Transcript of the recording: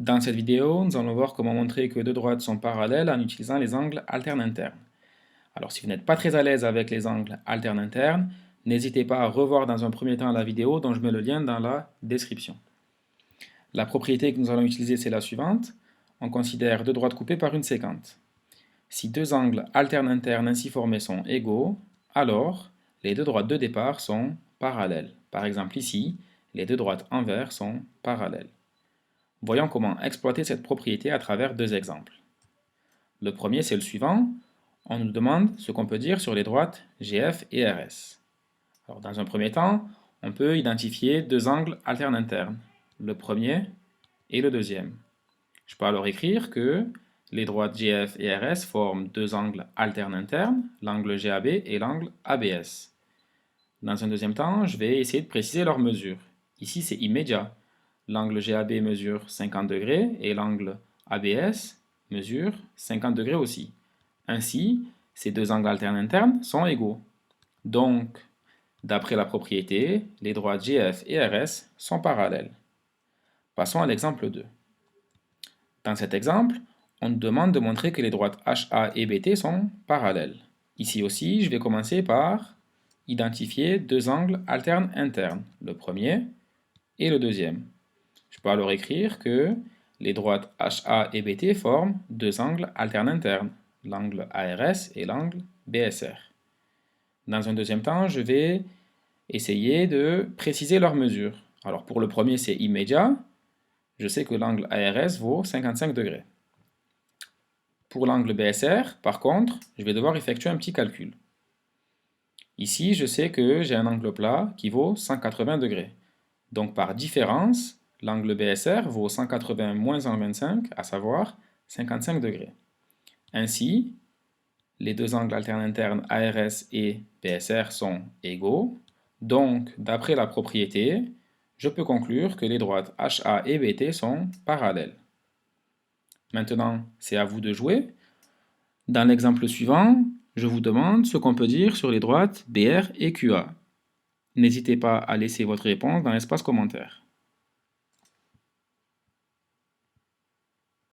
Dans cette vidéo, nous allons voir comment montrer que deux droites sont parallèles en utilisant les angles alternes internes. Alors si vous n'êtes pas très à l'aise avec les angles alternes internes, n'hésitez pas à revoir dans un premier temps la vidéo dont je mets le lien dans la description. La propriété que nous allons utiliser c'est la suivante. On considère deux droites coupées par une séquente. Si deux angles alternes internes ainsi formés sont égaux, alors les deux droites de départ sont parallèles. Par exemple ici, les deux droites envers sont parallèles. Voyons comment exploiter cette propriété à travers deux exemples. Le premier, c'est le suivant. On nous demande ce qu'on peut dire sur les droites GF et RS. Alors, dans un premier temps, on peut identifier deux angles alternes internes, le premier et le deuxième. Je peux alors écrire que les droites GF et RS forment deux angles alternes internes, l'angle GAB et l'angle ABS. Dans un deuxième temps, je vais essayer de préciser leurs mesures. Ici, c'est immédiat. L'angle GAB mesure 50 degrés et l'angle ABS mesure 50 degrés aussi. Ainsi, ces deux angles alternes internes sont égaux. Donc, d'après la propriété, les droites GF et RS sont parallèles. Passons à l'exemple 2. Dans cet exemple, on nous demande de montrer que les droites HA et BT sont parallèles. Ici aussi, je vais commencer par identifier deux angles alternes internes, le premier et le deuxième. Je peux alors écrire que les droites HA et BT forment deux angles alternes internes, l'angle ARS et l'angle BSR. Dans un deuxième temps, je vais essayer de préciser leurs mesures. Alors pour le premier, c'est immédiat. Je sais que l'angle ARS vaut 55 degrés. Pour l'angle BSR, par contre, je vais devoir effectuer un petit calcul. Ici, je sais que j'ai un angle plat qui vaut 180 degrés. Donc par différence, l'angle BSR vaut 180 moins 125, à savoir 55 degrés. Ainsi, les deux angles alternes internes ARS et BSR sont égaux. Donc, d'après la propriété, je peux conclure que les droites HA et BT sont parallèles. Maintenant, c'est à vous de jouer. Dans l'exemple suivant, je vous demande ce qu'on peut dire sur les droites BR et QA. N'hésitez pas à laisser votre réponse dans l'espace commentaire.